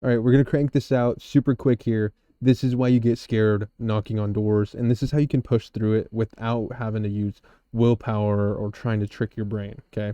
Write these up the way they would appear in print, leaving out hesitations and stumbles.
All right, we're going to crank this out super quick here. This is why you get scared knocking on doors, and this is how you can push through it without having to use willpower or trying to trick your brain, okay?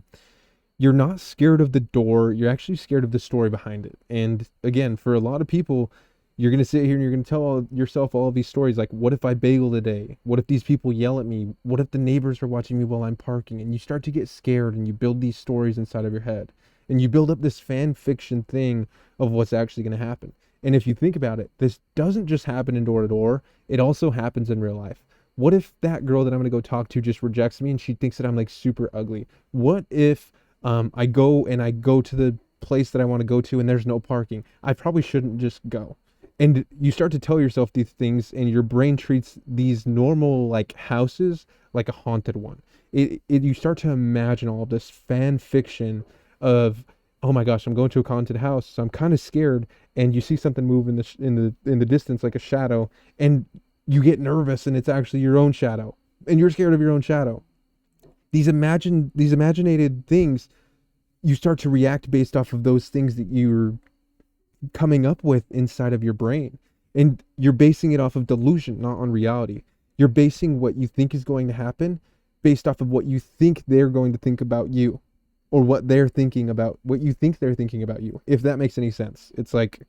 You're not scared of the door, you're actually scared of the story behind it. And again, for a lot of people, you're going to sit here and you're going to tell yourself all of these stories like, what if I bagel today? What if these people yell at me? What if the neighbors are watching me while I'm parking? And you start to get scared and you build these stories inside of your head. And you build up this fan fiction thing of what's actually going to happen. And if you think about it, this doesn't just happen in door to door, it also happens in real life. What if that girl that I'm going to go talk to just rejects me and she thinks that I'm like super ugly? What if I go to the place that I want to go to and there's no parking? I probably shouldn't just go. And you start to tell yourself these things, and your brain treats these normal like houses like a haunted one. You start to imagine all of this fan fiction of, oh my gosh, I'm going to a haunted house, so I'm kind of scared. And you see something move in the distance like a shadow, and you get nervous, and it's actually your own shadow, and you're scared of your own shadow. These imaginated things, you start to react based off of those things that you're coming up with inside of your brain. And you're basing it off of delusion, not on reality. You're basing what you think is going to happen based off of what you think they're going to think about you, or what they're thinking about, what you think they're thinking about you. If that makes any sense. It's like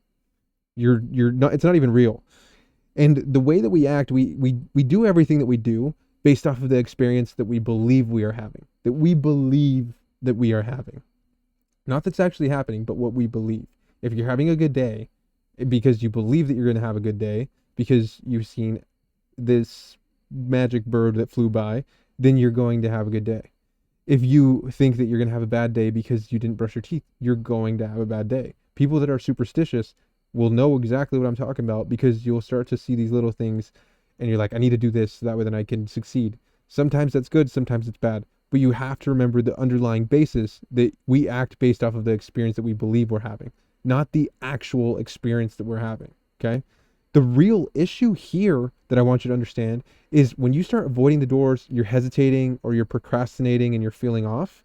you're not, it's not even real. And the way that we act, we do everything that we do based off of the experience that we believe we are having. That we believe that we are having. Not that's actually happening, but what we believe. If you're having a good day, because you believe that you're going to have a good day, because you've seen this magic bird that flew by, then you're going to have a good day. If you think that you're going to have a bad day because you didn't brush your teeth, you're going to have a bad day. People that are superstitious will know exactly what I'm talking about, because you'll start to see these little things and you're like, I need to do this so that way then I can succeed. Sometimes that's good, sometimes it's bad. But you have to remember the underlying basis that we act based off of the experience that we believe we're having, not the actual experience that we're having, okay? The real issue here that I want you to understand is when you start avoiding the doors, you're hesitating or you're procrastinating and you're feeling off,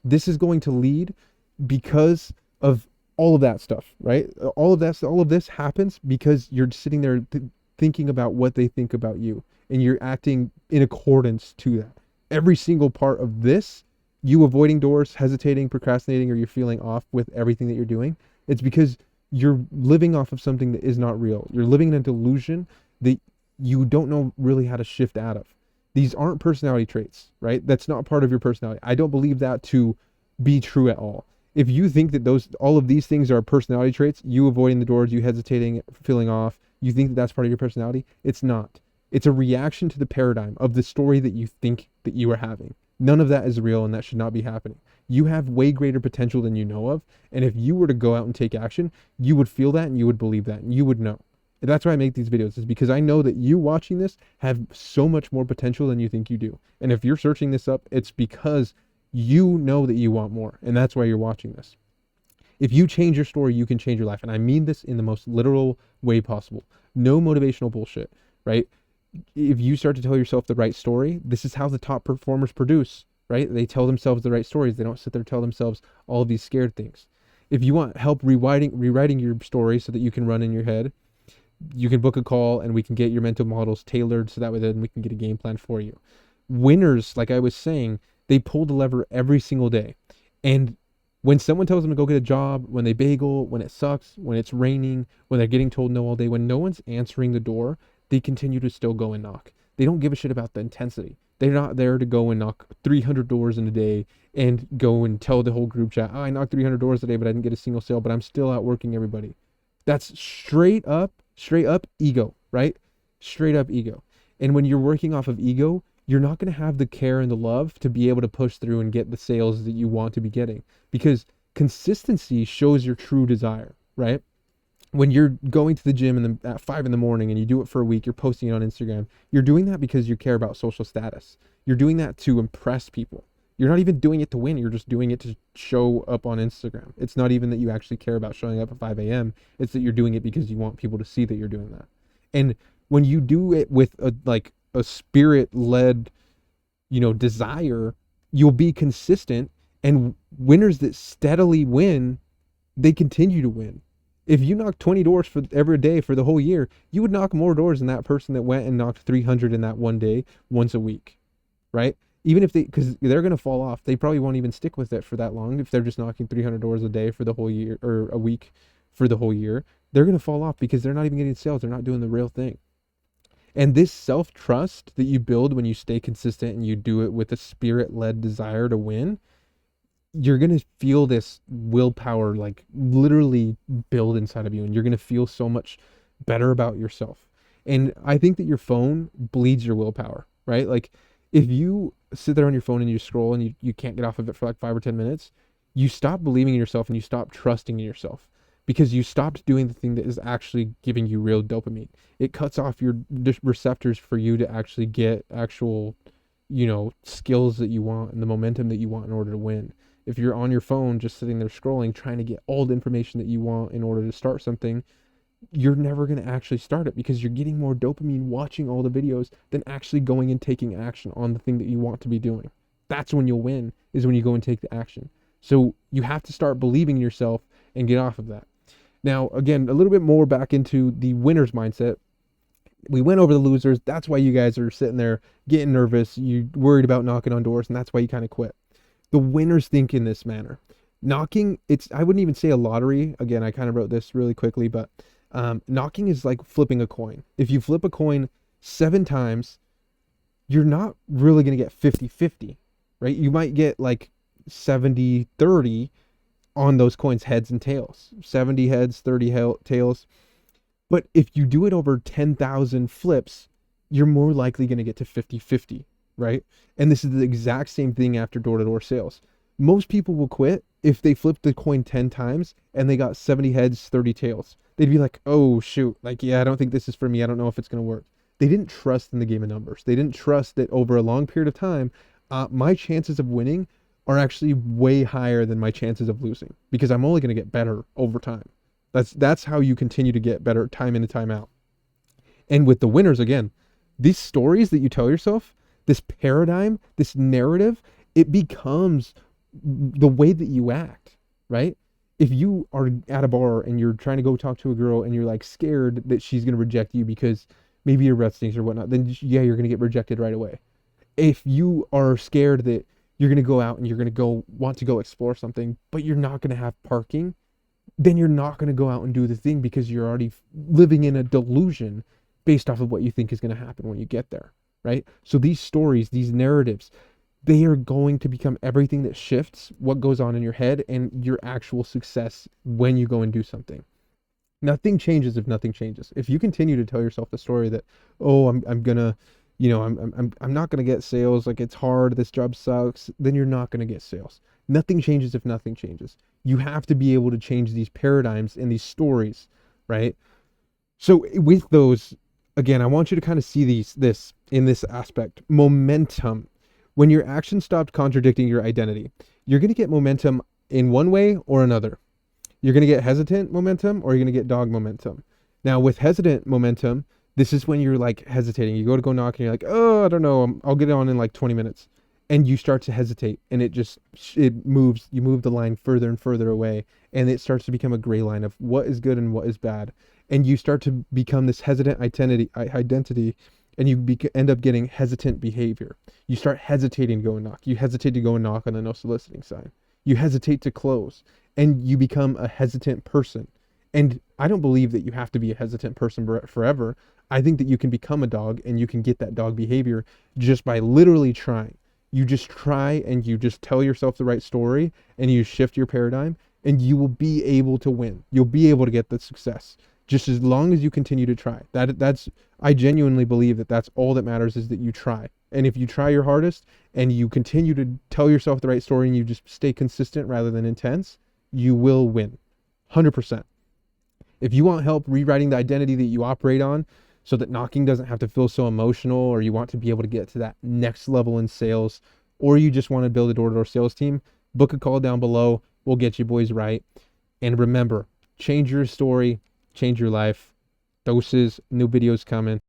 this is going to lead because of all of that stuff, right? All of this happens because you're sitting there thinking about what they think about you, and you're acting in accordance to that. Every single part of this, you avoiding doors, hesitating, procrastinating, or you're feeling off with everything that you're doing, it's because you're living off of something that is not real. You're living in a delusion that you don't know really how to shift out of. These aren't personality traits, right? That's not part of your personality. I don't believe that to be true at all. If you think that all of these things are personality traits, you avoiding the doors, you hesitating, feeling off, you think that that's part of your personality, it's not. It's a reaction to the paradigm of the story that you think that you are having. None of that is real, and that should not be happening. You have way greater potential than you know of, and if you were to go out and take action, you would feel that and you would believe that and you would know. And that's why I make these videos, is because I know that you watching this have so much more potential than you think you do. And if you're searching this up, it's because you know that you want more, and that's why you're watching this. If you change your story, you can change your life. And I mean this in the most literal way possible. No motivational bullshit, right? If you start to tell yourself the right story, this is how the top performers produce, right? They tell themselves the right stories. They don't sit there and tell themselves all of these scared things. If you want help rewriting your story so that you can run in your head, you can book a call and we can get your mental models tailored so that way then we can get a game plan for you. Winners, like I was saying, they pull the lever every single day. And when someone tells them to go get a job, when they bagel, when it sucks, when it's raining, when they're getting told no all day, when no one's answering the door, they continue to still go and knock. They don't give a shit about the intensity. They're not there to go and knock 300 doors in a day and go and tell the whole group chat, oh, I knocked 300 doors today, but I didn't get a single sale, but I'm still out working everybody. That's straight up ego, right? Straight up ego. And when you're working off of ego, you're not going to have the care and the love to be able to push through and get the sales that you want to be getting, because consistency shows your true desire, right? When you're going to the gym at 5 in the morning and you do it for a week, you're posting it on Instagram, you're doing that because you care about social status. You're doing that to impress people. You're not even doing it to win. You're just doing it to show up on Instagram. It's not even that you actually care about showing up at 5 a.m. It's that you're doing it because you want people to see that you're doing that. And when you do it with a spirit-led, desire, you'll be consistent, and winners that steadily win, they continue to win. If you knocked 20 doors for every day for the whole year, you would knock more doors than that person that went and knocked 300 in that one day once a week, right? Even if they, because they're going to fall off. They probably won't even stick with it for that long if they're just knocking 300 doors a day for the whole year or a week for the whole year. They're going to fall off because they're not even getting sales. They're not doing the real thing. And this self trust that you build when you stay consistent and you do it with a spirit led desire to win, you're going to feel this willpower like literally build inside of you. And you're going to feel so much better about yourself. And I think that your phone bleeds your willpower, right? Like if you sit there on your phone and you scroll and you can't get off of it for like 5 or 10 minutes, you stop believing in yourself and you stop trusting in yourself because you stopped doing the thing that is actually giving you real dopamine. It cuts off your receptors for you to actually get actual, skills that you want and the momentum that you want in order to win. If you're on your phone just sitting there scrolling, trying to get all the information that you want in order to start something, you're never going to actually start it because you're getting more dopamine watching all the videos than actually going and taking action on the thing that you want to be doing. That's when you'll win, is when you go and take the action. So you have to start believing in yourself and get off of that. Now, again, a little bit more back into the winner's mindset. We went over the losers. That's why you guys are sitting there getting nervous. You're worried about knocking on doors, and that's why you kind of quit. The winners think in this manner. Knocking, I wouldn't even say a lottery. Again, I kind of wrote this really quickly, but knocking is like flipping a coin. If you flip a coin 7 times, you're not really going to get 50-50, right? You might get like 70-30 on those coins, heads and tails. 70 heads, 30 tails. But if you do it over 10,000 flips, you're more likely going to get to 50-50, right? And this is the exact same thing after door-to-door sales. Most people will quit if they flip the coin 10 times and they got 70 heads, 30 tails. They'd be like, oh, shoot. Like, yeah, I don't think this is for me. I don't know if it's going to work. They didn't trust in the game of numbers. They didn't trust that over a long period of time, my chances of winning are actually way higher than my chances of losing because I'm only going to get better over time. That's how you continue to get better time in and time out. And with the winners, again, these stories that you tell yourself, this paradigm, this narrative, it becomes the way that you act, right? If you are at a bar and you're trying to go talk to a girl and you're like scared that she's going to reject you because maybe your breath stinks or whatnot, then yeah, you're going to get rejected right away. If you are scared that you're going to go out and you're going to want to go explore something, but you're not going to have parking, then you're not going to go out and do the thing because you're already living in a delusion based off of what you think is going to happen when you get there, right? So these stories, these narratives, they are going to become everything that shifts what goes on in your head and your actual success when you go and do something. Nothing changes if nothing changes. If you continue to tell yourself the story that, oh, I'm gonna, I'm not gonna get sales, like it's hard, this job sucks, then you're not gonna get sales. Nothing changes if nothing changes. You have to be able to change these paradigms and these stories, right? So with those, again, I want you to kind of see this in this aspect. Momentum. When your actions stop contradicting your identity, you're going to get momentum in one way or another. You're going to get hesitant momentum or you're going to get dog momentum. Now, with hesitant momentum, this is when you're like hesitating. You go knock and you're like, oh, I don't know. I'll get it on in like 20 minutes. And you start to hesitate and it moves. You move the line further and further away. And it starts to become a gray line of what is good and what is bad. And you start to become this hesitant identity and you end up getting hesitant behavior. You start hesitating to go and knock. You hesitate to go and knock on the no soliciting sign. You hesitate to close and you become a hesitant person. And I don't believe that you have to be a hesitant person forever. I think that you can become a dog and you can get that dog behavior just by literally trying. You just try and you just tell yourself the right story and you shift your paradigm and you will be able to win. You'll be able to get the success. Just as long as you continue to try. I genuinely believe that that's all that matters is that you try. And if you try your hardest and you continue to tell yourself the right story and you just stay consistent rather than intense, you will win. 100%. If you want help rewriting the identity that you operate on so that knocking doesn't have to feel so emotional, or you want to be able to get to that next level in sales, or you just want to build a door-to-door sales team, book a call down below. We'll get you boys right. And remember, change your story, change your life. Doses, new videos coming.